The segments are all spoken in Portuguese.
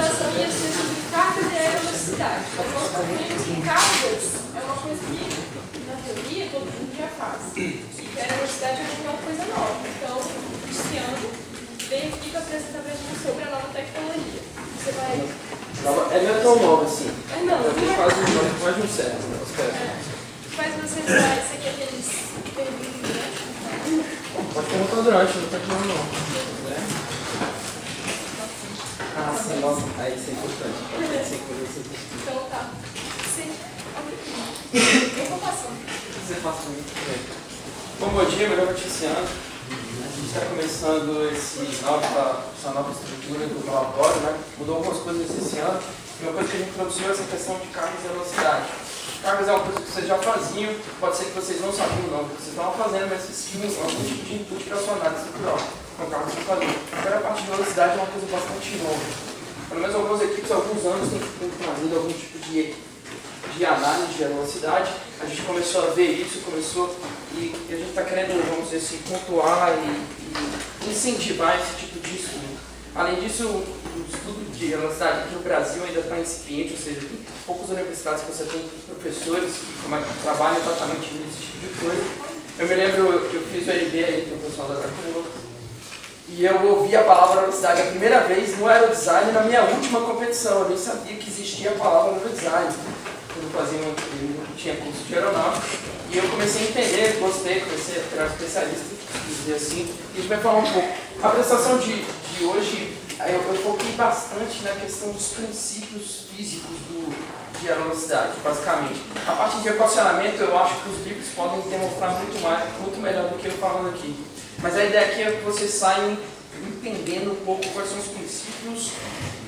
relação a ciência de cargas e aerovelocidade. Nós concluímos que cargas é uma coisa que, na teoria, todo mundo já faz. E que a aerovelocidade é uma coisa nova. Então, esse ano, veio aqui para apresentar para a gente sobre a nova tecnologia. Você vai... Ela não é tão nova assim. Não, já tem quase um século. Mas você vai, você quer que eles perguntem durante? Pode perguntar durante, não está aqui não. Ah, sim, nossa, aí isso é importante. Então tá. Eu vou passando. Você passa muito. Bom dia, meu nome é Tiziano. A gente está começando essa nova estrutura do relatório, né? Mudou algumas coisas esse ano. Uma coisa que a gente introduziu é essa questão de cargas e velocidade. Cargas é uma coisa que vocês já faziam, pode ser que vocês não sabiam não, que vocês estavam fazendo, mas vocês tinham algum tipo de input para a sua análise estrutural. Com cargas que faziam. Agora a parte de velocidade é uma coisa bastante nova. Pelo menos algumas equipes, há alguns anos, têm trazido algum tipo de análise de velocidade. A gente começou a ver isso, e a gente está querendo, vamos dizer assim, pontuar e incentivar esse tipo de estudo. Além disso, o estudo de velocidade aqui no Brasil ainda está incipiente, ou seja, tem poucas universidades que você tem professores que trabalham exatamente nesse tipo de coisa. Eu me lembro que eu fiz o LB aí, que é o pessoal da Arcano, e eu ouvi a palavra velocidade a primeira vez no aerodesign na minha última competição. Eu nem sabia que existia a palavra aerodesign. Eu tinha curso de aeronáutica e eu comecei a entender, gostei, comecei a virar especialista, dizer assim, e a gente vai falar um pouco. A apresentação de hoje, eu foquei bastante na questão dos princípios físicos de aerovelocidade, basicamente. A parte de equacionamento, eu acho que os livros podem demonstrar muito melhor do que eu falando aqui. Mas a ideia aqui é que vocês saiam entendendo um pouco quais são os princípios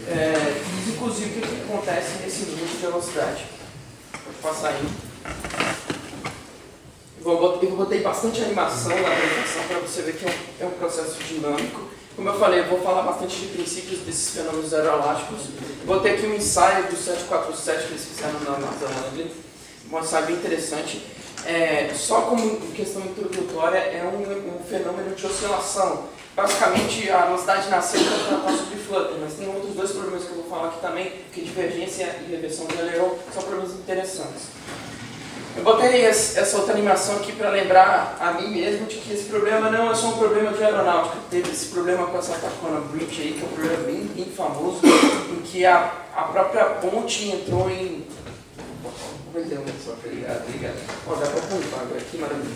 físicos e o que acontece nesse nível de velocidade. Pode passar aí. Eu botei bastante animação na apresentação para você ver que é um processo dinâmico. Como eu falei, eu vou falar bastante de princípios desses fenômenos aeroelásticos. Botei aqui um ensaio do 747 que eles fizeram na NASA Langley, um ensaio bem interessante. Só como questão introdutória, é um fenômeno de oscilação. Basicamente, a velocidade nasceu para tratar sobre flutter, mas tem outros dois problemas que eu vou falar aqui também, que divergência e reversão de Aileron são problemas interessantes. Eu botei essa outra animação aqui para lembrar a mim mesmo de que esse problema não é só um problema de aeronáutica. Teve esse problema com essa Tacona Bridge aí, que é um problema bem famoso, em que a própria ponte entrou em... Obrigado. Dá para apontar agora, que maravilha.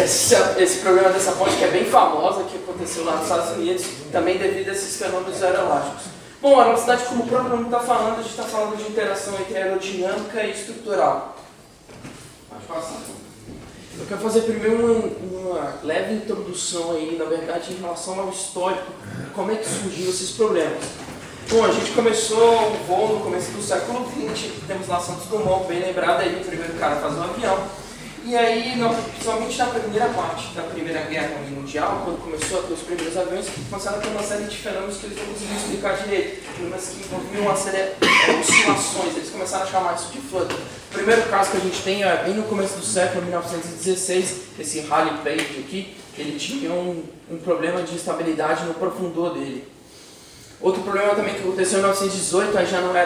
Esse problema dessa ponte que é bem famosa, que aconteceu lá nos Estados Unidos, também devido a esses fenômenos aeroelásticos. Bom, a velocidade, como o próprio nome está falando, a gente está falando de interação entre aerodinâmica e estrutural. Pode passar. Eu quero fazer primeiro uma leve introdução aí, na verdade, em relação ao histórico, como é que surgiu esses problemas. Bom, a gente começou o voo no começo do século XX, temos lá Santos Dumont, bem lembrado aí, o primeiro cara a fazer um avião. E aí, principalmente na primeira parte da Primeira Guerra Mundial, quando começou a ter os primeiros aviões, começaram a ter uma série de fenômenos que eles não conseguiam explicar direito, mas que envolviam uma série de oscilações, eles começaram a chamar isso de flutter. O primeiro caso que a gente tem é bem no começo do século, 1916, esse Halley Page aqui, ele tinha um problema de estabilidade no profundor dele. Outro problema também que aconteceu em 1918, aí já não era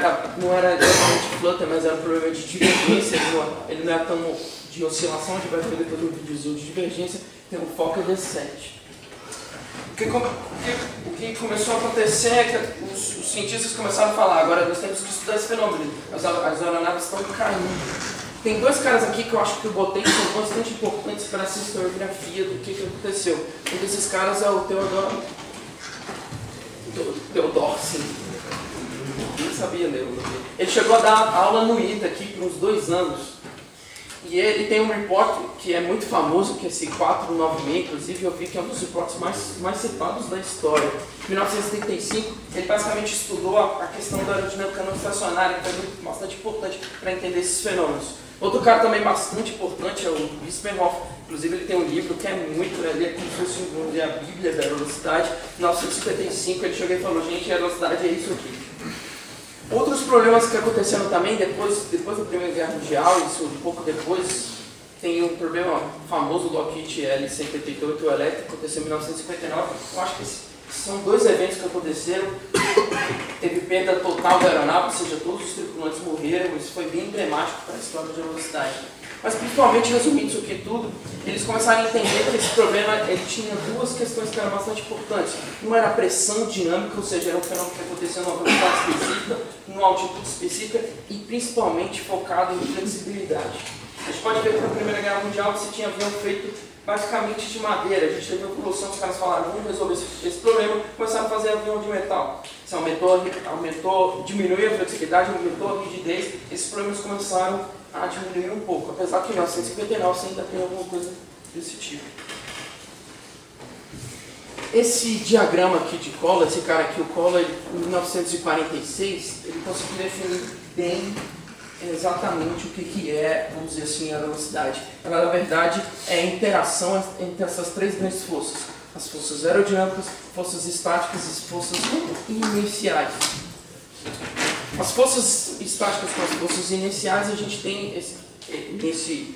exatamente flutter, mas era um problema de divergência, ele não é tão de oscilação, a gente vai ver depois um videozinho de divergência, tem um Fokker V7. O que começou a acontecer é que os cientistas começaram a falar, agora nós temos que estudar esse fenômeno, as aeronaves estão caindo. Tem dois caras aqui que eu acho que eu botei que são bastante importantes para essa historiografia do que aconteceu. Um desses caras é o Theodor, sim. Nem sabia ler o nome. Ele chegou a dar aula no ITA aqui por uns 2 anos. E ele tem um report que é muito famoso, que é esse 496, inclusive eu vi que é um dos reportes mais citados da história. Em 1975, ele basicamente estudou a questão da aerodinâmica não estacionária, que é bastante importante para entender esses fenômenos. Outro cara também bastante importante é o Wissenhoff. Inclusive ele tem um livro que é muito, ele é como se fosse a Bíblia da velocidade. Em 1955 ele chegou e falou, gente, a velocidade é isso aqui. Outros problemas que aconteceram também depois da Primeira Guerra Mundial, isso um pouco depois, tem um problema famoso do Lockheed L-188, o elétrico, aconteceu em 1959. Eu acho que esse São dois eventos que aconteceram. Teve perda total da aeronave, ou seja, todos os tripulantes morreram. Isso foi bem emblemático para a história de velocidade. Mas, principalmente, resumindo isso aqui tudo, eles começaram a entender que esse problema ele tinha duas questões que eram bastante importantes. Uma era a pressão dinâmica, ou seja, era um fenômeno que acontecia numa velocidade específica, numa altitude específica e, principalmente, focado em flexibilidade. A gente pode ver que na Primeira Guerra Mundial você tinha avião feito basicamente de madeira. A gente teve uma evolução, os caras falaram, vamos resolver esse problema, começaram a fazer avião de metal. Isso diminuiu a flexibilidade, aumentou a rigidez, esses problemas começaram a diminuir um pouco, apesar que em 1959 você ainda tem alguma coisa desse tipo. Esse diagrama aqui de Collar, esse cara aqui, o Collar, em 1946, ele conseguiu definir bem exatamente o que é, vamos dizer assim, a velocidade. Ela, na verdade, é a interação entre essas três grandes forças. As forças aerodinâmicas, forças estáticas e forças inerciais. As forças estáticas com as forças inerciais, a gente tem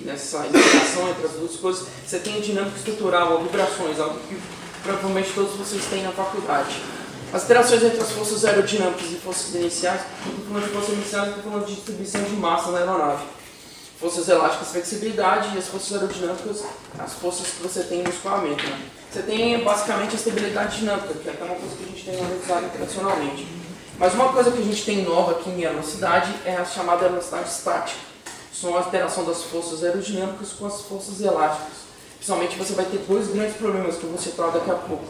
nessa interação entre as duas coisas, você tem a dinâmica estrutural, ou vibrações, algo que provavelmente todos vocês têm na faculdade. As interações entre as forças aerodinâmicas e forças inerciais, estou falando de forças iniciais, estou falando de distribuição de massa na aeronave. Forças elásticas, flexibilidade, e as forças aerodinâmicas, as forças que você tem no escoamento. Né? Você tem basicamente a estabilidade dinâmica, que é uma coisa que a gente tem analisado tradicionalmente. Mas uma coisa que a gente tem nova aqui em velocidade é a chamada velocidade estática. São a alteração das forças aerodinâmicas com as forças elásticas. Principalmente você vai ter dois grandes problemas que eu vou citar daqui a pouco.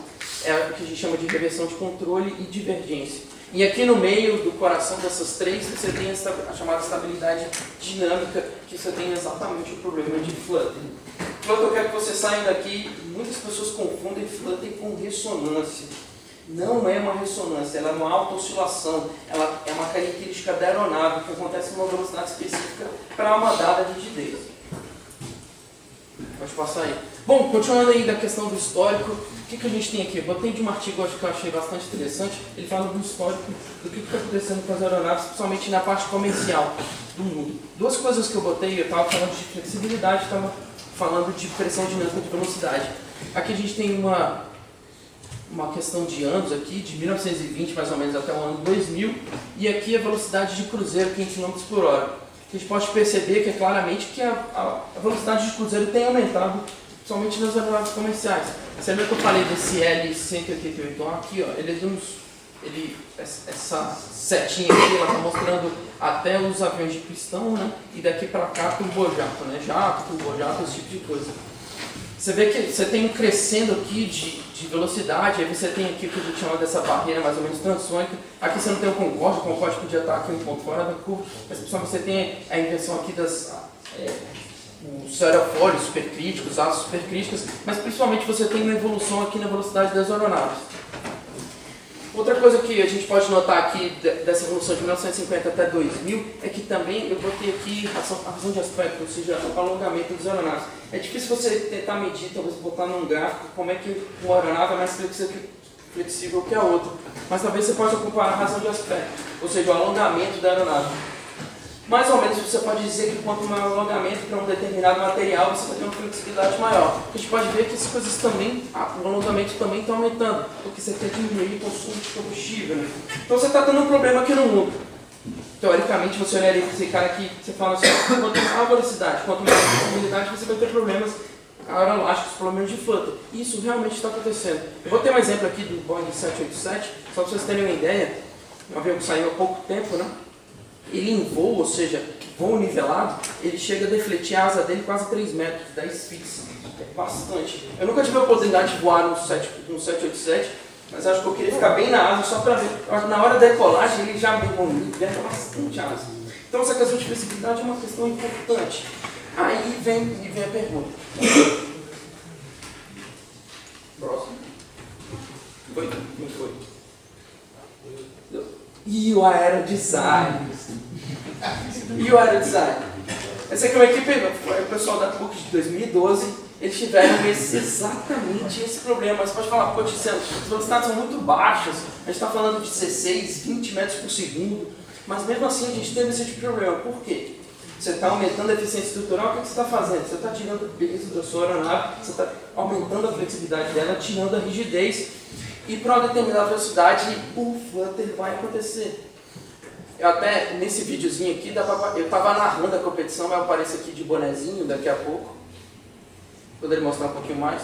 É o que a gente chama de reversão de controle e divergência. E aqui no meio do coração dessas três, você tem a chamada estabilidade dinâmica, que você tem exatamente o problema de flutter. Flutter, eu quero que você saia daqui, muitas pessoas confundem flutter com ressonância. Não é uma ressonância, ela é uma auto-oscilação, ela é uma característica da aeronave que acontece numa velocidade específica para uma dada rigidez. Pode passar aí. Bom, continuando aí da questão do histórico, o que a gente tem aqui? Eu botei de um artigo que eu achei bastante interessante, ele fala do histórico, do que está acontecendo com as aeronaves, principalmente na parte comercial do mundo. Duas coisas que eu botei, eu estava falando de flexibilidade, estava falando de pressão dinâmica de velocidade. Aqui a gente tem uma questão de anos aqui, de 1920 mais ou menos até o ano 2000, e aqui a velocidade de cruzeiro 500 km por hora. A gente pode perceber que é claramente que a velocidade de cruzeiro tem aumentado, principalmente nas aeronaves comerciais. Você lembra que eu falei desse L-188 aqui, ó, essa setinha aqui, ela está mostrando até os aviões de pistão, né? E daqui para cá turbojato, né? Jato, turbojato, esse tipo de coisa. Você vê que você tem um crescendo aqui de velocidade, aí você tem aqui o que a gente chama dessa barreira mais ou menos transônica. Aqui você não tem o Concorde podia estar aqui um ponto fora da curva, mas principalmente você tem a inversão aqui das os aerofólios supercríticos, asas supercríticas, mas principalmente você tem uma evolução aqui na velocidade das aeronaves. Outra coisa que a gente pode notar aqui dessa evolução de 1950 até 2000 é que também eu botei aqui a razão de aspecto, ou seja, o alongamento das aeronaves. É difícil você tentar medir, talvez botar num gráfico, como é que uma aeronave é mais flexível que a outra. Mas talvez você possa comparar a razão de aspecto, ou seja, o alongamento da aeronave. Mais ou menos você pode dizer que quanto maior o alongamento para um determinado material, você vai ter uma flexibilidade maior. A gente pode ver que essas coisas também, o alongamento também está aumentando, porque você quer diminuir o consumo de combustível. Né? Então você está tendo um problema aqui no mundo. Teoricamente, você olharia para esse cara aqui, você fala assim, quanto maior a velocidade, quanto maior a flexibilidade, você vai ter problemas aeroelásticos, problemas de flutter. E isso realmente está acontecendo. Eu vou ter um exemplo aqui do Boeing 787, só para vocês terem uma ideia. Um avião que saiu há pouco tempo, né? Ele em voo, ou seja, voo nivelado, ele chega a defletir a asa dele quase 3 metros, 10 feet. É bastante. Eu nunca tive a oportunidade de voar no 787, mas acho que eu queria ficar bem na asa só para ver. Na hora da decolagem ele já libera bastante a asa. Então essa questão de flexibilidade é uma questão importante. Aí vem a pergunta. Próximo. Foi? Não foi? E o aerodesign? E o aerodesign? Essa aqui é uma equipe, foi o pessoal da PUC de 2012, eles tiveram exatamente esse problema. Você pode falar, pô, Tiziano, as velocidades são muito baixas, a gente está falando de 16, 20 metros por segundo, mas mesmo assim a gente teve esse tipo de problema. Por quê? Você está aumentando a eficiência estrutural, o que você está fazendo? Você está tirando o peso da sua aeronave, você está aumentando a flexibilidade dela, tirando a rigidez. e para uma determinada velocidade o flutter vai acontecer. Eu até, nesse videozinho aqui, eu estava narrando a competição, mas eu apareço aqui de bonezinho daqui a pouco. Poderia mostrar um pouquinho mais.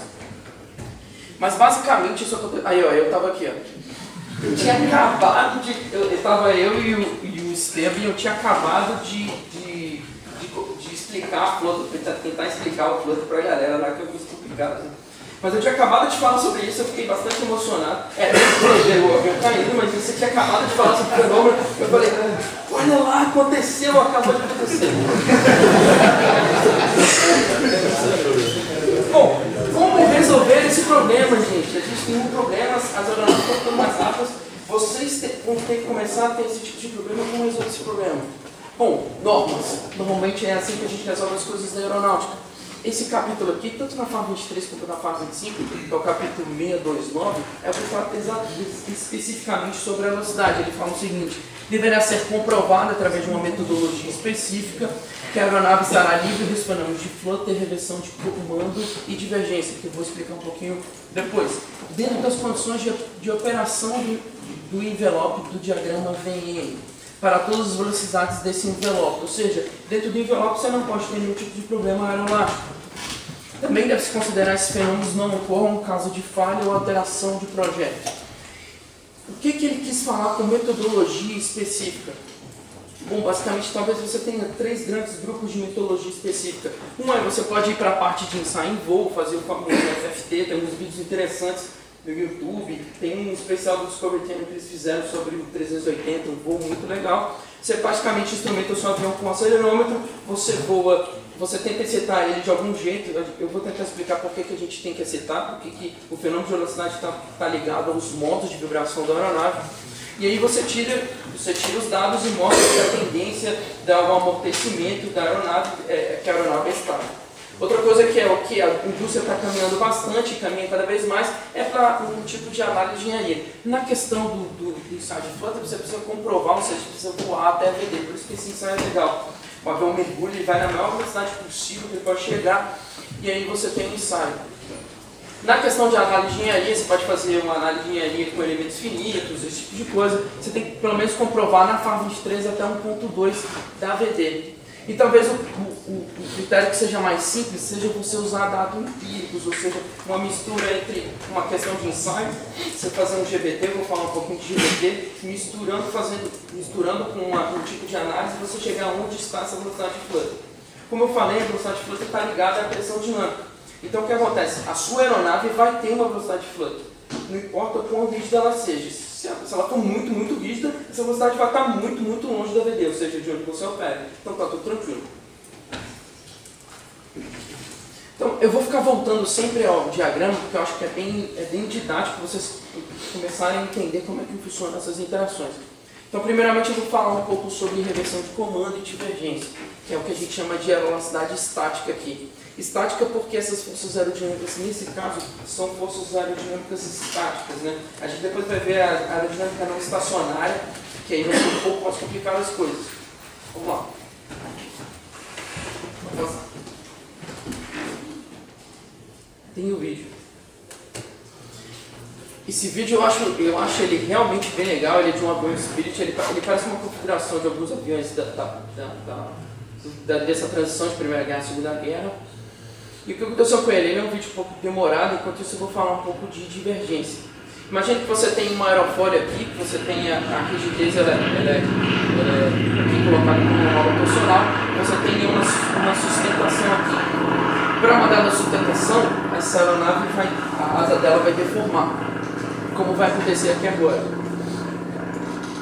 Mas basicamente isso aconteceu. Aí, ó, eu estava aqui, ó. Eu tinha acabado de. Estava eu e o Esteban, e eu tinha acabado de explicar a flutter, tentar explicar o flutter para a galera lá, que eu fiz complicado. Né? Mas eu tinha acabado de falar sobre isso, eu fiquei bastante emocionado. O avião caindo, mas você tinha acabado de falar sobre o fenômeno. Eu falei, olha lá, aconteceu, acabou de acontecer. Bom, como resolver esse problema, gente? A gente tem um problema, as aeronaves estão ficando mais rápidas. Vocês vão ter que começar a ter esse tipo de problema. Como resolver esse problema? Bom, normas. Normalmente é assim que a gente resolve as coisas da aeronáutica. Esse capítulo aqui, tanto na FAR 23 quanto na FAR 25, que é o capítulo 629, é para falar especificamente sobre a velocidade. Ele fala o seguinte: deverá ser comprovado através de uma metodologia específica que a aeronave estará livre dos fenômenos de flutter, reversão de comando e divergência, que eu vou explicar um pouquinho depois. Dentro das condições de operação do envelope do diagrama VN, para todas as velocidades desse envelope. Ou seja, dentro do envelope você não pode ter nenhum tipo de problema aeronáutico. Também deve-se considerar esses fenômenos não ocorram no caso de falha ou alteração de projeto. O que ele quis falar com metodologia específica? Bom, basicamente, talvez você tenha 3 grandes grupos de metodologia específica. Um é você pode ir para a parte de ensaio em voo, fazer o famoso FFT, tem uns vídeos interessantes no YouTube, tem um especial do Discovery Channel que eles fizeram sobre o 380, um voo muito legal. Você praticamente instrumenta o seu avião com um acelerômetro, você voa, você tenta acertar ele de algum jeito. Eu vou tentar explicar por que a gente tem que acertar, porque que o fenômeno de velocidade está ligado aos modos de vibração da aeronave. E aí você tira os dados e mostra que a tendência dá um amortecimento da aeronave, que a aeronave é estável. Outra coisa que é o que a indústria está caminhando bastante, caminha cada vez mais, é para um tipo de análise de engenharia. Na questão do ensaio de flutter, você precisa comprovar, ou seja, você precisa voar até a VD, por isso que esse ensaio é legal. O avião mergulha, ele vai na maior velocidade possível que ele pode chegar, e aí você tem um ensaio. Na questão de análise de engenharia, você pode fazer uma análise de engenharia com elementos finitos, esse tipo de coisa. Você tem que pelo menos comprovar na FAR 23 até 1.2 da VD. E talvez o critério que seja mais simples seja você usar dados empíricos, ou seja, uma mistura entre uma questão de ensaio, você fazer um GBT, eu vou falar um pouquinho de GBT, misturando com um tipo de análise, você chegar onde está essa velocidade de flutter. Como eu falei, a velocidade de flutter está ligada à pressão dinâmica. Então o que acontece? A sua aeronave vai ter uma velocidade de flutter, não importa o quão rígida ela seja. Se ela for muito, muito rígida, essa velocidade vai estar muito, muito longe da VD, ou seja, de onde você opera. Então está tudo tranquilo. Então eu vou ficar voltando sempre ao diagrama, porque eu acho que é bem didático para vocês começarem a entender como é que funcionam essas interações. Então primeiramente eu vou falar um pouco sobre reversão de comando e divergência, que é o que a gente chama de velocidade estática aqui. Estática porque essas forças aerodinâmicas, nesse caso, são forças aerodinâmicas estáticas, né? A gente depois vai ver a aerodinâmica não estacionária, que aí vai ser um pouco mais complicado as coisas. Vamos lá. Vamos passar. Tem o vídeo. Esse vídeo eu acho ele realmente bem legal, ele é de um avião Spirit, ele parece uma configuração de alguns aviões dessa transição de Primeira Guerra e Segunda Guerra. E o que aconteceu com ele? Ele é um vídeo um pouco demorado, enquanto isso eu vou falar um pouco de divergência. Imagine que você tem uma aerofólio aqui, que você tem a rigidez, ela é aqui colocada como uma mola torsional, você tem uma sustentação aqui. Para uma dada sustentação, essa aeronave a asa dela vai deformar, como vai acontecer aqui agora.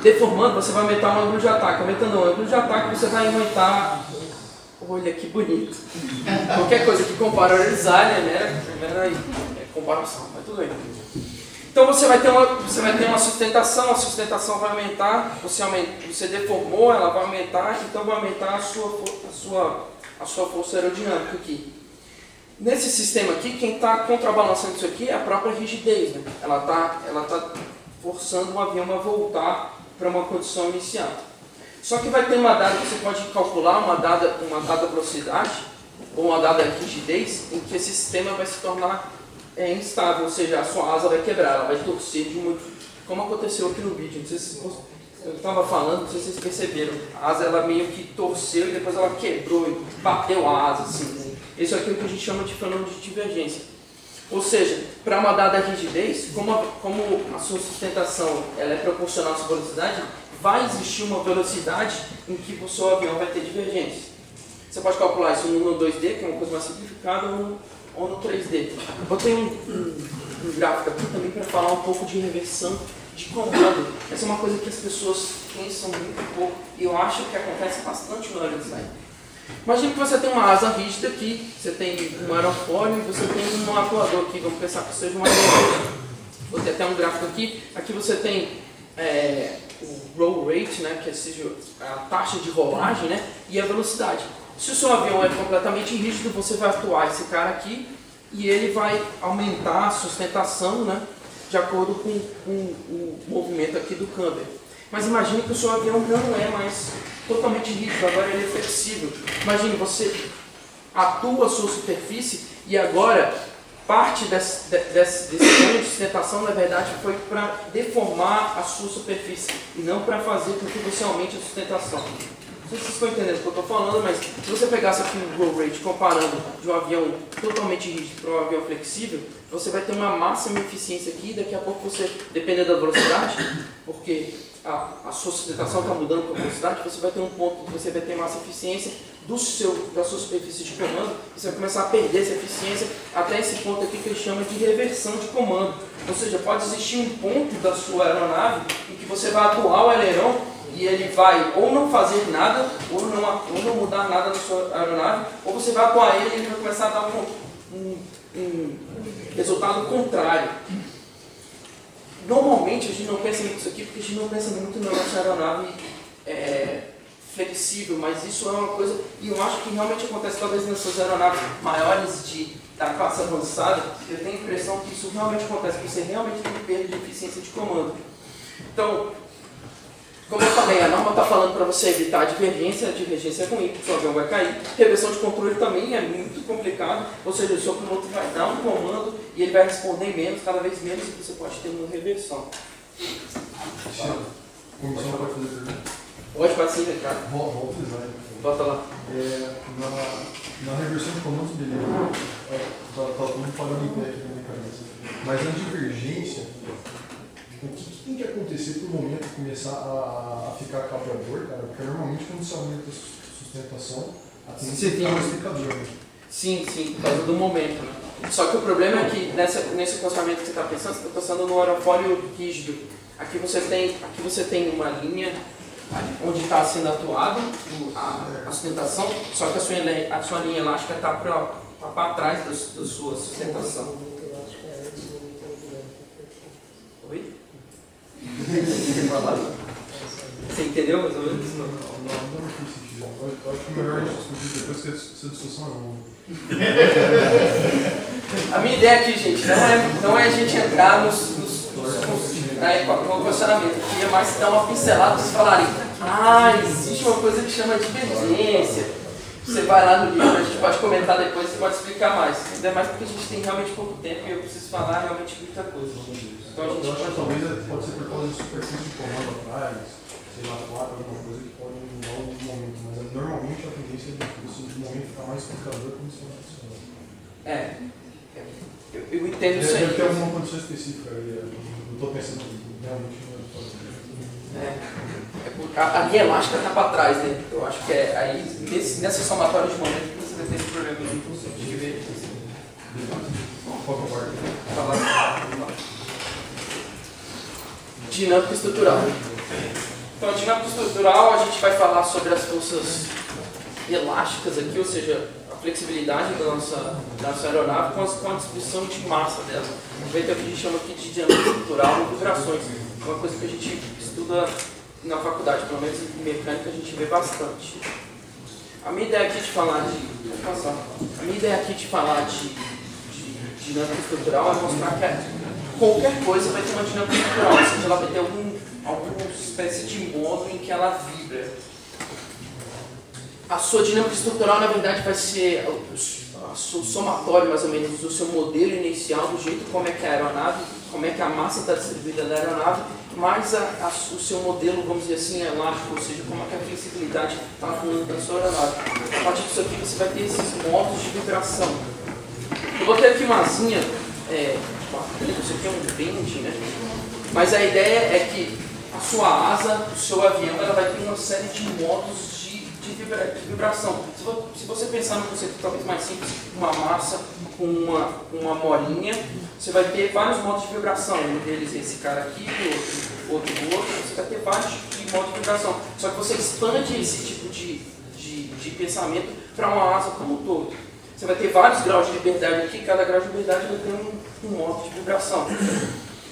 Deformando, você vai aumentar o ângulo de ataque. Aumentando o ângulo de ataque, você vai aumentar... Olha que bonito. Qualquer coisa que compara a horizontal, né? É comparação, mas tudo bem. Então você vai ter uma sustentação, a sustentação vai aumentar, você deformou, ela vai aumentar, então vai aumentar a sua força aerodinâmica aqui. Nesse sistema aqui, quem está contrabalançando isso aqui é a própria rigidez, né? Ela tá forçando o avião a voltar para uma condição inicial. Só que vai ter uma dada que você pode calcular, uma dada velocidade, ou uma dada rigidez, em que esse sistema vai se tornar é instável, ou seja, a sua asa vai quebrar, ela vai torcer de uma, como aconteceu aqui no vídeo. Não sei se eu estava falando, não sei se vocês perceberam, a asa ela meio que torceu e depois ela quebrou e bateu a asa, assim. Isso é aquilo que a gente chama de fenômeno de divergência. Ou seja, para uma dada rigidez, como a sua sustentação ela é proporcional à sua velocidade, vai existir uma velocidade em que o seu avião vai ter divergência. Você pode calcular isso no 2D, que é uma coisa mais simplificada, ou no 3D. Eu tenho um gráfico aqui também para falar um pouco de reversão de comando. Essa é uma coisa que as pessoas pensam muito pouco e eu acho que acontece bastante no aerodesign. Imagina que você tem uma asa rígida aqui, você tem um aerofólio e você tem um atuador aqui, vamos pensar que seja uma aeronave. Vou ter até um gráfico aqui. Aqui você tem o roll rate, né, que seja a taxa de rolagem, né, e a velocidade. Se o seu avião é completamente rígido, você vai atuar esse cara aqui e ele vai aumentar a sustentação, né, de acordo com o movimento aqui do câmbio. Mas imagine que o seu avião não é mais totalmente rígido, agora ele é flexível. Imagine, você atua a sua superfície e agora parte desse ganho de sustentação, na verdade, foi para deformar a sua superfície e não para fazer com que você aumente a sustentação. Não sei se vocês estão entendendo o que eu estou falando, mas se você pegasse aqui o roll rate comparando de um avião totalmente rígido para um avião flexível, você vai ter uma máxima eficiência aqui, daqui a pouco você, dependendo da velocidade, porque a sua sustentação está mudando com a velocidade, você vai ter um ponto que você vai ter mais eficiência da sua superfície de comando, e você vai começar a perder essa eficiência até esse ponto aqui que ele chama de reversão de comando. Ou seja, pode existir um ponto da sua aeronave em que você vai atuar o aileron e ele vai ou não fazer nada, ou não mudar nada na sua aeronave, ou você vai atuar ele e ele vai começar a dar um resultado contrário. Normalmente a gente não pensa nisso aqui porque a gente não pensa muito na nossa aeronave flexível, mas isso é uma coisa, e eu acho que realmente acontece talvez nessas aeronaves maiores da classe avançada. Eu tenho a impressão que isso realmente acontece, que você realmente tem perda de eficiência de comando. Então, como eu falei, a norma está falando para você evitar a divergência é ruim, porque o seu avião vai cair. Reversão de controle também é muito complicado, ou seja, o seu piloto vai dar um comando e ele vai responder menos, cada vez menos, e você pode ter uma reversão. Comissão pode fazer pergunta? Pode sim, Ricardo. Volta o slide. Bota lá. Na reversão de comandos, beleza. Tá todo mundo falando em pé aqui na minha cabeça. Mas na divergência, o que tem que acontecer para o momento começar a ficar acabador, cara? Porque normalmente quando você aumenta a sustentação, a tendência fica mais picador, né? Sim, por causa do momento, né? Só que o problema é que nesse acostamento que você está pensando, você está pensando no aerofólio rígido. Aqui você tem uma linha onde está sendo atuado a sustentação, só que a sua linha elástica está para trás da sua sustentação. Oi? Você entendeu mais ou menos? Não fez sentido. Eu acho que o melhor a gente discutir depois que essa discussão é longa. A minha ideia aqui, gente, não é a gente entrar no questionamento, eu queria mais dar uma pincelada para vocês falarem: existe uma coisa que chama divergência. Você vai lá no livro, a gente pode comentar depois, você pode explicar mais. Ainda mais porque a gente tem realmente pouco tempo e eu preciso falar realmente muita coisa. Então a gente eu acho que talvez pode ser por causa de superfície de comando atrás, sei lá, alguma coisa que pode mudar o momento, mas normalmente a tendência é de momento ficar mais picador como se não funciona. Eu entendo isso aí. Deve ter alguma condição específica, eu estou pensando realmente não é fazer. A linha elástica está para trás, né? Eu acho que aí, nessa somatória de momento, que você vai ter esse problema de divergência. Qual que é o parte? Dinâmica estrutural. Então, a dinâmica estrutural, a gente vai falar sobre as forças elásticas aqui, ou seja, a flexibilidade da nossa aeronave com a distribuição de massa dela. Vai ter o que a gente chama aqui de dinâmica estrutural e vibrações. É uma coisa que a gente estuda na faculdade, pelo menos em mecânica a gente vê bastante. A minha ideia aqui de falar de dinâmica estrutural é mostrar que qualquer coisa vai ter uma dinâmica estrutural, ou seja, ela vai ter alguma espécie de modo em que ela vibra. A sua dinâmica estrutural, na verdade, vai ser a somatório, mais ou menos, do seu modelo inicial, do jeito como é que é a aeronave, como é que a massa está distribuída da aeronave, mais o seu modelo, vamos dizer assim, elástico, ou seja, como é que a flexibilidade está atuando na sua aeronave. A partir disso aqui você vai ter esses modos de vibração. Eu botei aqui uma asinha, isso aqui é um bend, né? Mas a ideia é que a sua asa, o seu avião, ela vai ter uma série de modos de vibração. Se você pensar num conceito talvez mais simples, uma massa com uma molinha, você vai ter vários modos de vibração. Um deles é esse cara aqui, outro, você vai ter vários tipos de modos de vibração. Só que você expande esse tipo de pensamento para uma asa como um todo. Você vai ter vários graus de liberdade aqui, cada grau de liberdade vai ter um modo de vibração.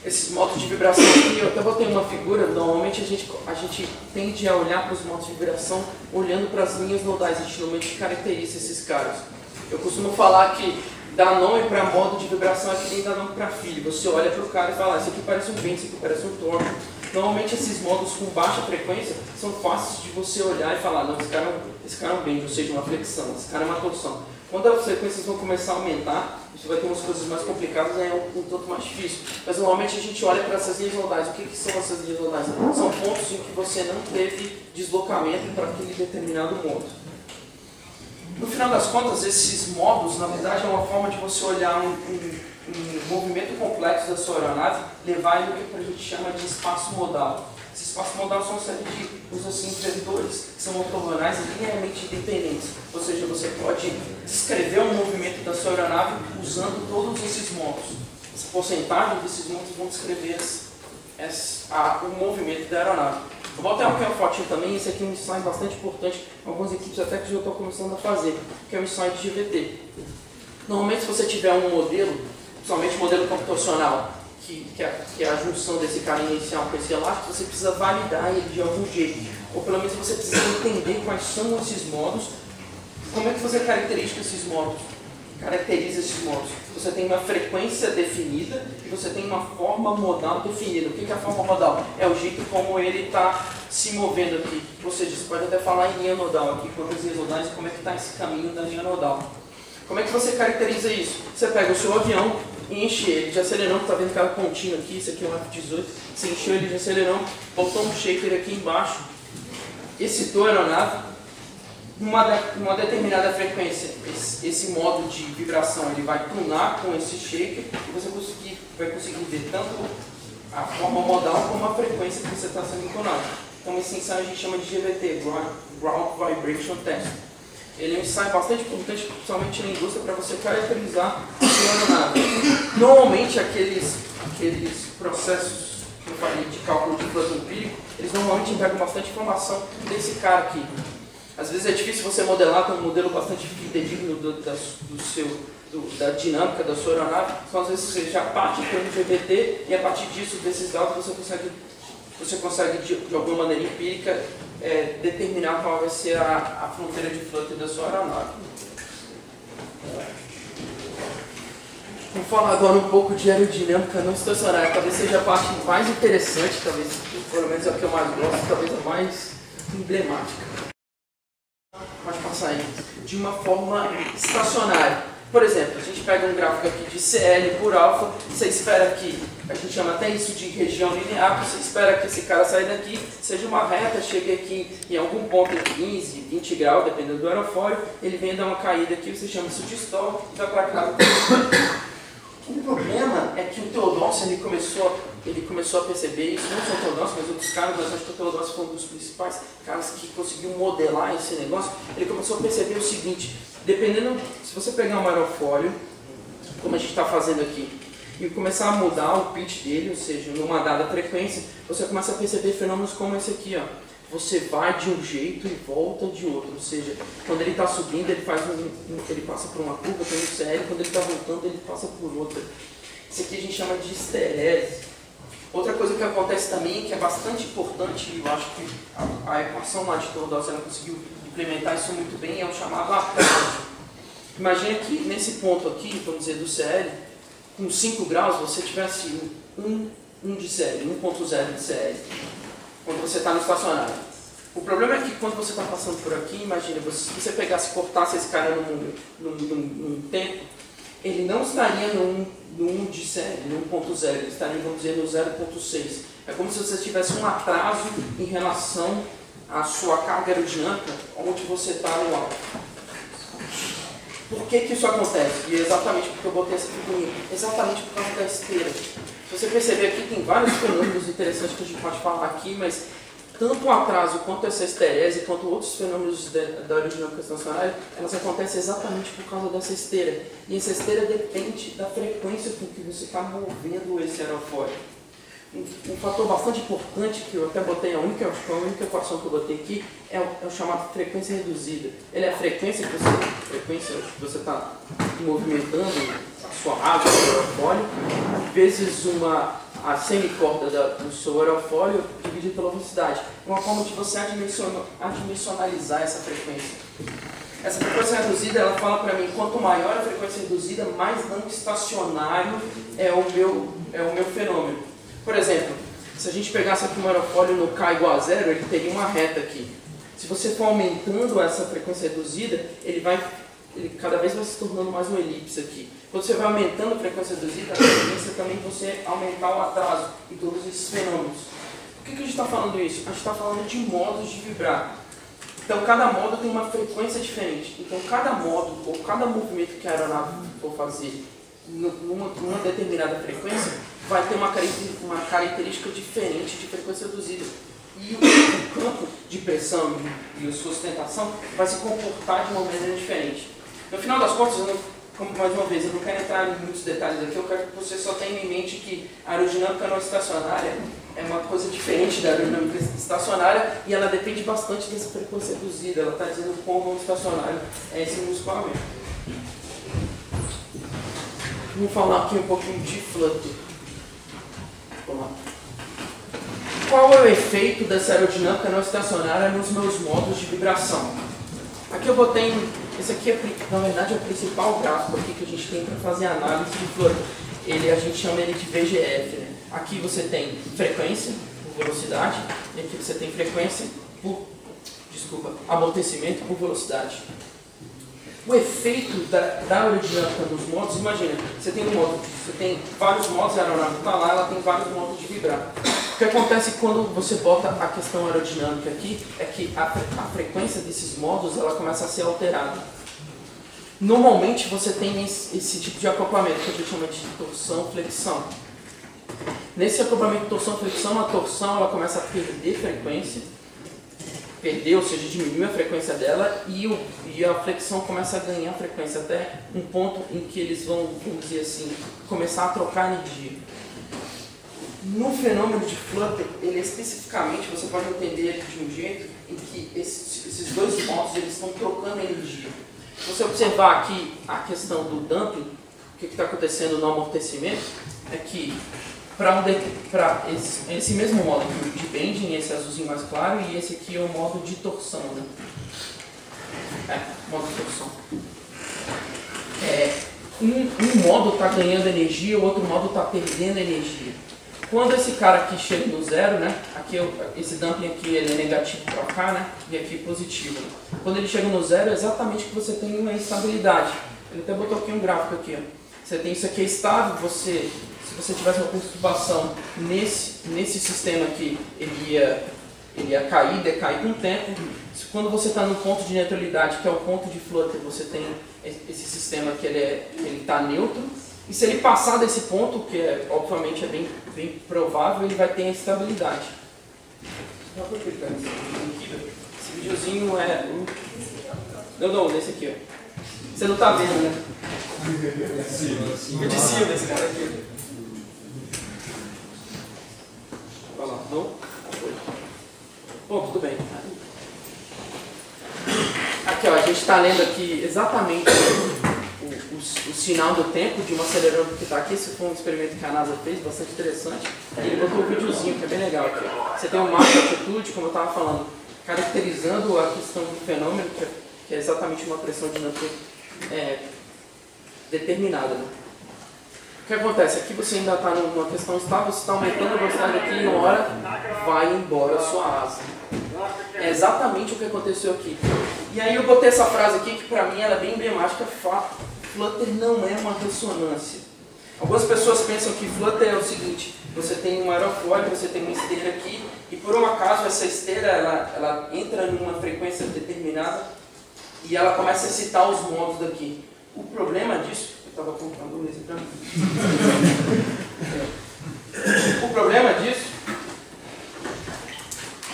Esses modos de vibração aqui, eu até botei uma figura, normalmente a gente tende a olhar para os modos de vibração olhando para as linhas nodais, a gente normalmente caracteriza esses caras. Eu costumo falar que dar nome para modo de vibração é que nem dar nome para filho. Você olha para o cara e fala, esse aqui parece um vento, esse aqui parece um torno. Normalmente esses modos com baixa frequência são fáceis de você olhar e falar, não, esse cara é um bend, ou seja, uma flexão, esse cara é uma torção. Quando as frequências vão começar a aumentar, você vai ter umas coisas mais complicadas, aí é um tanto mais difícil. Mas normalmente a gente olha para essas linhas nodais. O que são essas linhas nodais? São pontos em que você não teve deslocamento para aquele determinado modo. No final das contas, esses modos, na verdade, é uma forma de você olhar um movimento complexo da sua aeronave, levar ele no que a gente chama de espaço modal. Esse espaço modal são uma série de vetores que são ortogonais e linearmente independentes. Ou seja, você pode descrever um movimento da sua aeronave usando todos esses modos. Essa porcentagem desses modos vão descrever o movimento da aeronave. Eu vou até uma fotinho também, esse aqui é um ensaio bastante importante, algumas equipes até que já estão começando a fazer, que é o ensaio de GVT. Normalmente, se você tiver um modelo, principalmente modelo computacional, que é a junção desse cara inicial com esse elástico, você precisa validar ele de algum jeito. Ou pelo menos você precisa entender quais são esses modos, como é que você caracteriza esses modos. Você tem uma frequência definida e você tem uma forma modal definida. O que é a forma modal? É o jeito como ele está se movendo aqui. Ou seja, você pode até falar em linha nodal aqui, quantas linhas nodais e como é que está esse caminho da linha nodal. Como é que você caracteriza isso? Você pega o seu avião e enche ele de acelerão, está vendo aquela pontinha aqui, isso aqui é um F-18, você encheu ele de acelerão, botou um shaker aqui embaixo, excitou a aeronave, numa determinada frequência, esse modo de vibração ele vai tunar com esse shaker e você vai conseguir ver tanto a forma modal como a frequência que você está sendo tunado. Então esse ensaio a gente chama de GVT, Ground Vibration Test. Ele é um ensaio bastante importante, principalmente na indústria, para você caracterizar a sua aeronave. Normalmente aqueles processos que eu falei de cálculo de fluxo empírico, eles normalmente entregam bastante informação desse cara aqui. Às vezes é difícil você modelar com um modelo bastante fidedigno da dinâmica da sua aeronave, então às vezes você já parte pelo GVT e a partir disso, desses dados, você consegue de alguma maneira empírica determinar qual vai ser a fronteira de fluxo da sua aeronave. Vamos falar agora um pouco de aerodinâmica não estacionária, talvez seja a parte mais interessante, talvez, pelo menos é o que eu mais gosto, talvez a mais emblemática. Pode passar aí. De uma forma estacionária. Por exemplo, a gente pega um gráfico aqui de CL por alfa, você espera que, a gente chama até isso de região linear, você espera que esse cara saia daqui, seja uma reta, chegue aqui em algum ponto em 15, 20 graus, dependendo do aerofólio, ele vem dar uma caída aqui, você chama isso de stall e vai para cá. O problema é que o Theodosius ele começou a perceber isso, não só o Theodosius, mas outros caras, mas acho que o Theodosius foi um dos principais caras que conseguiu modelar esse negócio. Ele começou a perceber o seguinte, dependendo, se você pegar um aerofólio, como a gente está fazendo aqui, e começar a mudar o pitch dele, ou seja, numa dada frequência, você começa a perceber fenômenos como esse aqui, ó. Você vai de um jeito e volta de outro, ou seja, quando ele está subindo, ele passa por uma curva, tem um CL, quando ele está voltando, ele passa por outra. Isso aqui a gente chama de histerese. Outra coisa que acontece também, que é bastante importante, e eu acho que a equação lá de Theodosius ela conseguiu implementar isso muito bem, é o chamado atraso. Imagina que nesse ponto aqui, vamos dizer, do CL, com 5 graus, você tivesse 1 de CL, 1.0 de CL, quando você está no estacionário. O problema é que quando você está passando por aqui, imagina, se você pegasse e cortasse esse cara num tempo, ele não estaria no 1 de série, no 1.0, ele estaria, vamos dizer, no 0.6. É como se você tivesse um atraso em relação à sua carga aerodinâmica, onde você está no alto. Por que isso acontece? E é exatamente porque eu botei essa figurinha. Exatamente por causa da esteira. Se você perceber aqui, tem vários fenômenos interessantes que a gente pode falar aqui, mas tanto o atraso quanto essa esterese, quanto outros fenômenos da aerodinâmica estacionária, elas acontecem exatamente por causa dessa esteira. E essa esteira depende da frequência com que você está movendo esse aerofólio. Um fator bastante importante, que eu até botei, a única equação que eu botei aqui, é o chamado frequência reduzida. Ele é a frequência que você está movimentando a sua asa, o seu aerofólio, vezes a semicorda do seu aerofólio dividido pela velocidade. É uma forma de você adimensionalizar essa frequência. Essa frequência reduzida, ela fala para mim, quanto maior a frequência reduzida, mais não estacionário é o meu fenômeno. Por exemplo, se a gente pegasse aqui um aerofólio no K igual a 0, ele teria uma reta aqui. Se você for aumentando essa frequência reduzida, ele cada vez vai se tornando mais uma elipse aqui. Quando você vai aumentando a frequência reduzida, a tendência também você aumentar o atraso em todos esses fenômenos. Por que a gente está falando isso? A gente está falando de modos de vibrar. Então, cada modo tem uma frequência diferente. Então, cada modo ou cada movimento que a aeronave for fazer numa determinada frequência vai ter uma característica diferente de frequência reduzida. E o campo de pressão e a sustentação vai se comportar de uma maneira diferente. No final das contas, mais uma vez, eu não quero entrar em muitos detalhes aqui, eu quero que você só tenha em mente que a aerodinâmica não estacionária é uma coisa diferente da aerodinâmica estacionária e ela depende bastante dessa frequência reduzida. Ela está dizendo como o estacionário é esse musculamento. Vamos falar aqui um pouquinho de flutter. Vamos lá. Qual é o efeito dessa aerodinâmica não estacionária nos meus modos de vibração? Aqui eu botei, esse aqui na verdade é o principal gráfico aqui que a gente tem para fazer a análise de flutter. A gente chama ele de VGF, né? Aqui você tem frequência por velocidade, e aqui você tem frequência por, amortecimento por velocidade. O efeito da aerodinâmica dos modos, imagina, você tem vários modos, a aeronave está lá, ela tem vários modos de vibrar. O que acontece quando você bota a questão aerodinâmica aqui é que a frequência desses modos ela começa a ser alterada. Normalmente você tem esse tipo de acoplamento que a gente chama de torção-flexão. Nesse acoplamento torção-flexão, a torção ela começa a perder frequência, ou seja, diminui a frequência dela e a flexão começa a ganhar frequência até um ponto em que eles vão, vamos dizer assim, começar a trocar energia. No fenômeno de flutter, ele especificamente, você pode entender ele de um jeito em que esses dois modos eles estão trocando energia. Se você observar aqui a questão do dumping, o que está acontecendo no amortecimento, é que para esse mesmo modo aqui de bending, esse azulzinho mais claro, e esse aqui é o modo de torção, né? Modo de torção. Um modo está ganhando energia, o outro modo está perdendo energia. Quando esse cara aqui chega no zero, né? Aqui esse dumping aqui ele é negativo para cá, né? E aqui positivo. Quando ele chega no zero, é exatamente que você tem uma instabilidade. Ele até botou aqui um gráfico aqui, ó. Você tem isso aqui é estável, se você tivesse uma perturbação nesse sistema aqui, ele ia cair, decair com o tempo. Quando você está no ponto de neutralidade, que é o ponto de flutter, você tem esse sistema que ele está neutro. E se ele passar desse ponto, que obviamente é bem provável, ele vai ter a estabilidade. Esse videozinho é... Não, nesse aqui, ó. Você não está vendo, né? Eu de cima desse cara aqui. Vai lá, não? Bom, tudo bem. Aqui, ó, a gente está lendo aqui exatamente o sinal do tempo de um acelerador que está aqui. Esse foi um experimento que a NASA fez, bastante interessante. E ele botou um videozinho que é bem legal aqui. Você tem um mapa de altitude, como eu estava falando, caracterizando a questão do fenômeno, que é exatamente uma pressão dinâmica determinada. Né? O que acontece? Aqui você ainda está numa questão estável, você está aumentando a velocidade aqui e uma hora vai embora a sua asa. É exatamente o que aconteceu aqui. E aí eu botei essa frase aqui que para mim ela é bem emblemática. Flutter não é uma ressonância. Algumas pessoas pensam que Flutter é o seguinte: você tem um aerofólio, você tem uma esteira aqui, e por um acaso essa esteira ela entra numa frequência determinada e ela começa a excitar os modos daqui. O problema disso, eu estava comprando um laser para mim.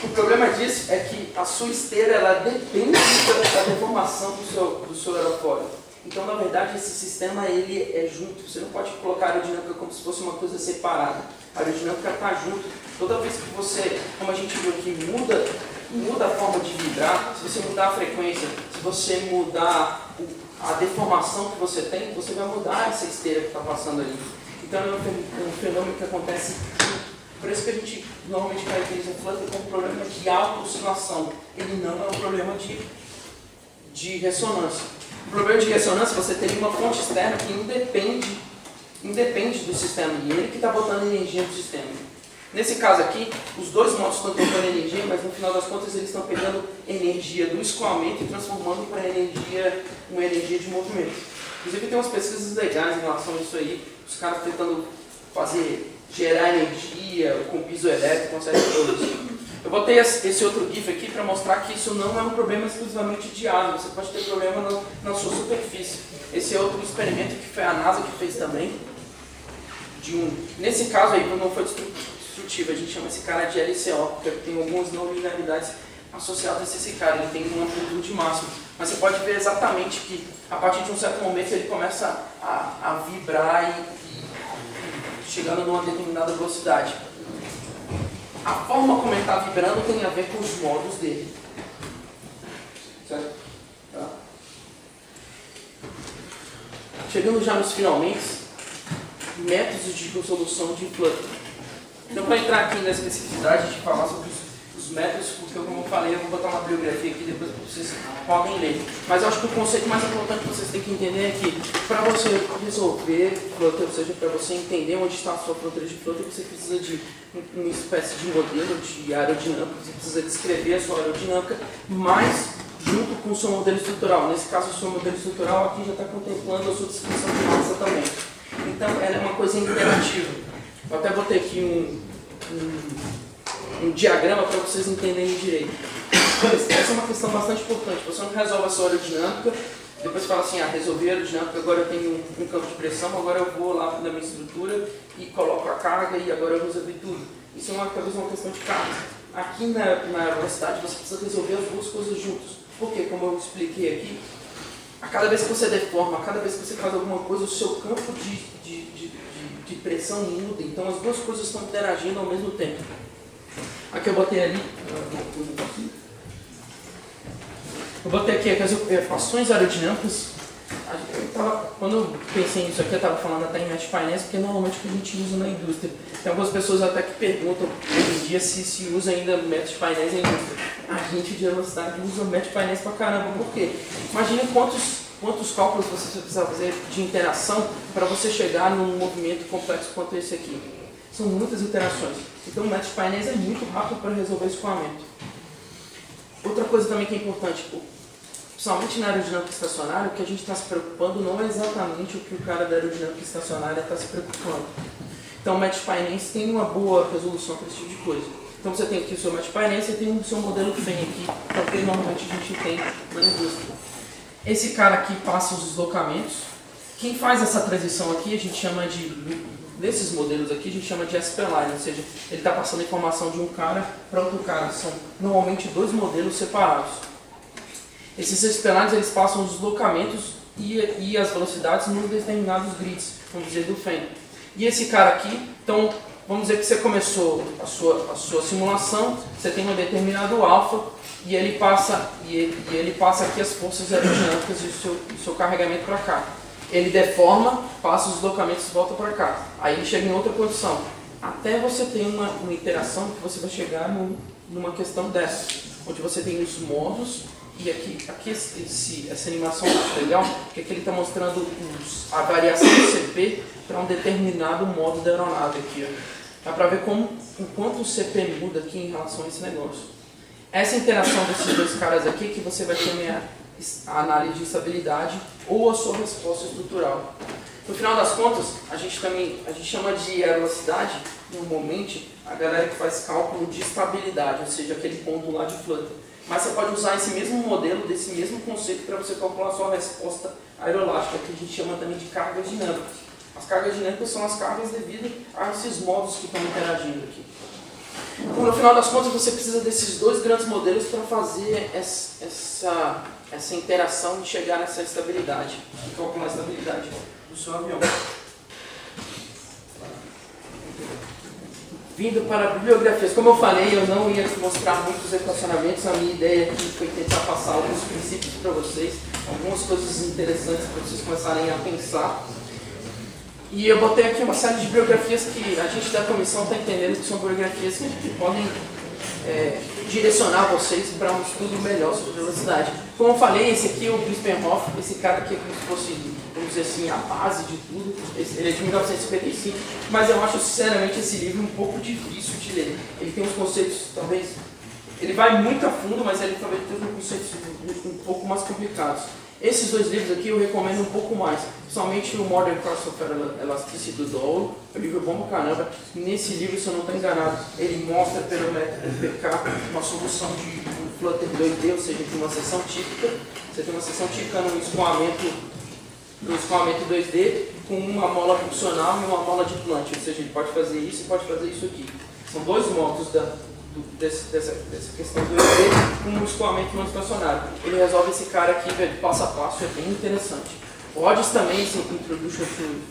O problema disso é que a sua esteira ela depende da deformação do seu aerofólio. Então, na verdade, esse sistema ele é junto. Você não pode colocar a aerodinâmica como se fosse uma coisa separada. A aerodinâmica está junto. Toda vez que você, como a gente viu aqui, muda a forma de vibrar, se você mudar a frequência, se você mudar a deformação que você tem, você vai mudar essa esteira que está passando ali. Então, é um fenômeno que acontece. Por isso que a gente normalmente caracteriza o Flutter como um problema de auto-oscilação. Ele não é um problema de ressonância. O problema de ressonância, você teria uma fonte externa que independe do sistema, e ele que está botando energia no sistema. Nesse caso aqui, os dois modos estão trocando energia, mas no final das contas eles estão pegando energia do escoamento e transformando para uma energia de movimento. Inclusive tem umas pesquisas legais em relação a isso aí, os caras tentando gerar energia com piso elétrico, uma série de coisas. Eu botei esse outro GIF aqui para mostrar que isso não é um problema exclusivamente de água, você pode ter problema na sua superfície. Esse é outro experimento que foi a NASA que fez também. Nesse caso aí, não foi destrutivo, a gente chama esse cara de LCO, porque tem algumas não linearidades associadas a esse cara, ele tem uma amplitude máxima. Mas você pode ver exatamente que a partir de um certo momento ele começa a vibrar e chegando numa determinada velocidade. A forma como ele está vibrando tem a ver com os modos dele. Certo? Tá. Chegando já nos finalmente, métodos de resolução de Flutter. Então, para entrar aqui na especificidade de falar sobre os métodos, porque como eu falei, eu vou botar uma bibliografia aqui, depois vocês podem ler. Mas eu acho que o conceito mais importante que vocês têm que entender é que para você resolver Flutter, ou seja, para você entender onde está a sua fronteira de Flutter, você precisa de uma espécie de modelo de aerodinâmica, você precisa descrever a sua aerodinâmica, mas junto com o seu modelo estrutural. Nesse caso, o seu modelo estrutural aqui já está contemplando a sua descrição de massa também. Então, ela é uma coisa interativa. Eu até botei aqui um diagrama para vocês entenderem direito. Essa é uma questão bastante importante. Você não resolve a sua aerodinâmica, depois fala assim, resolvi a aerodinâmica, agora eu tenho um campo de pressão, agora eu vou lá na minha estrutura e coloco a carga e agora eu resolvi tudo. Isso é talvez uma questão de carga. Aqui na velocidade você precisa resolver as duas coisas juntas. Porque, como eu expliquei aqui, a cada vez que você deforma, a cada vez que você faz alguma coisa, o seu campo de pressão muda. Então as duas coisas estão interagindo ao mesmo tempo. Aqui eu botei ali, eu botei aqui as equações aerodinâmicas. Quando eu pensei nisso aqui, eu estava falando até em Mesh Finance, porque normalmente é o que a gente usa na indústria. Tem algumas pessoas até que perguntam hoje em dia se usa ainda Mesh Finance na indústria. A gente de velocidade usa Mesh Finance pra caramba. Por quê? Imagina quantos cálculos você precisa fazer de interação para você chegar num movimento complexo quanto esse aqui. São muitas interações. Então o Mesh Finance é muito rápido para resolver esse escoamento. Outra coisa também que é importante, principalmente na aerodinâmica estacionária, o que a gente está se preocupando não é exatamente o que o cara da aerodinâmica estacionária está se preocupando. Então o Mesh Finance tem uma boa resolução para esse tipo de coisa. Então você tem aqui o seu Mesh Finance e tem o seu modelo FEM aqui, que normalmente a gente tem na indústria. Esse cara aqui passa os deslocamentos. Quem faz essa transição aqui, a gente chama desses modelos aqui, a gente chama de SP-Line, ou seja, ele está passando informação de um cara para outro cara. São normalmente dois modelos separados. Esses SP-Lines, eles passam os deslocamentos e as velocidades em determinados grids, vamos dizer, do FEM. E esse cara aqui, então, vamos dizer que você começou a sua simulação, você tem um determinado alfa, e ele passa aqui as forças aerodinâmicas e o seu carregamento para cá. Ele deforma, passa os deslocamentos e volta para cá. Aí ele chega em outra posição. Até você ter uma interação que você vai chegar numa questão dessa, onde você tem os modos, e aqui essa animação é legal, porque aqui ele está mostrando a variação do CP para um determinado modo da aeronave aqui. Ó. Dá para ver o quanto o CP muda aqui em relação a esse negócio. Essa interação desses dois caras aqui que você vai ter a análise de estabilidade ou a sua resposta estrutural. No final das contas, a gente chama de aeroelasticidade, normalmente, a galera que faz cálculo de estabilidade, ou seja, aquele ponto lá de Flutter. Mas você pode usar esse mesmo modelo, desse mesmo conceito, para você calcular a sua resposta aeroelástica, que a gente chama também de cargas dinâmicas. As cargas dinâmicas são as cargas devido a esses modos que estão interagindo aqui. Então, no final das contas, você precisa desses dois grandes modelos para fazer essa interação e chegar nessa estabilidade, e calcular a estabilidade do seu avião. Vindo para bibliografias, como eu falei, eu não ia mostrar muitos equacionamentos, a minha ideia aqui foi tentar passar alguns princípios para vocês, algumas coisas interessantes para vocês começarem a pensar. E eu botei aqui uma série de bibliografias que a gente da comissão está entendendo que são bibliografias que podem direcionar vocês para um estudo melhor sobre velocidade. Como eu falei, esse aqui é o Bispenhoff, esse cara aqui é como se fosse, vamos dizer assim, a base de tudo. Ele é de 1955, mas eu acho sinceramente esse livro um pouco difícil de ler. Ele tem uns conceitos, talvez, ele vai muito a fundo, mas ele talvez tenha uns conceitos um pouco mais complicados. Esses dois livros aqui eu recomendo um pouco mais, principalmente o Modern Crossover Elasticity do Doyle, o livro é bom pra caramba. Nesse livro, se eu não estou enganado, ele mostra pelo método PK uma solução de um Flutter 2D, ou seja, de uma seção típica. Você tem uma seção típica no escoamento 2D com uma mola funcional e uma mola de plant, ou seja, ele pode fazer isso e pode fazer isso aqui. São dois modos dessa questão do ED com um escoamento não estacionário. Ele resolve esse cara aqui, velho, passo a passo, é bem interessante. O Hodges também, esse Introduction to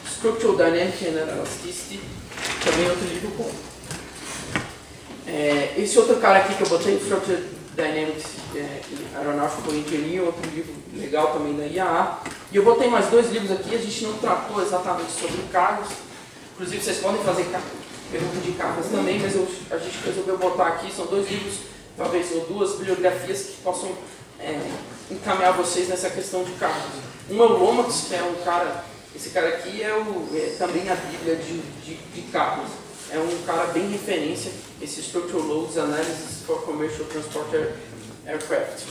Structural Dynamics and Elasticity, também é outro livro bom. Esse outro cara aqui que eu botei, Structural Dynamics Aeronautical Engineering, outro livro legal também da IAA. E eu botei mais dois livros aqui, a gente não tratou exatamente sobre cargas, inclusive vocês podem fazer pergunta de cargas também, mas a gente resolveu botar aqui, são dois livros, talvez, ou duas bibliografias que possam encaminhar vocês nessa questão de cargas. Um é o Lomax, que é um cara, esse cara aqui é também a bíblia de cargas. É um cara bem referência, esse Structural Loads Analysis for Commercial Transport Aircraft.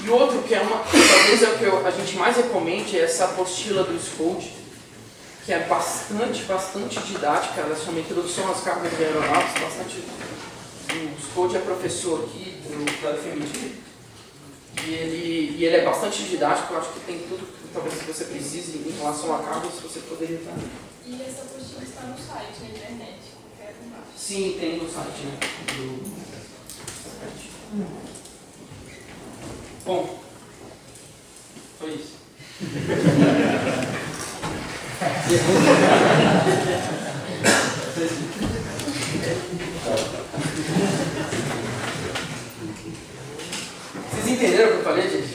E outro que talvez é o que a gente mais recomende, é essa apostila do Scode, que é bastante didática, ela chama Introdução às Cargas de Aeronaves, bastante. O Scode é professor aqui da FMG, e ele é bastante didático, eu acho que tem tudo que talvez você precise em relação a cargas, você poderia estar. E essa apostila está no site, na internet, qualquer lugar. Sim, tem no site, né? Bom, foi isso. Vocês entenderam o que eu falei, gente?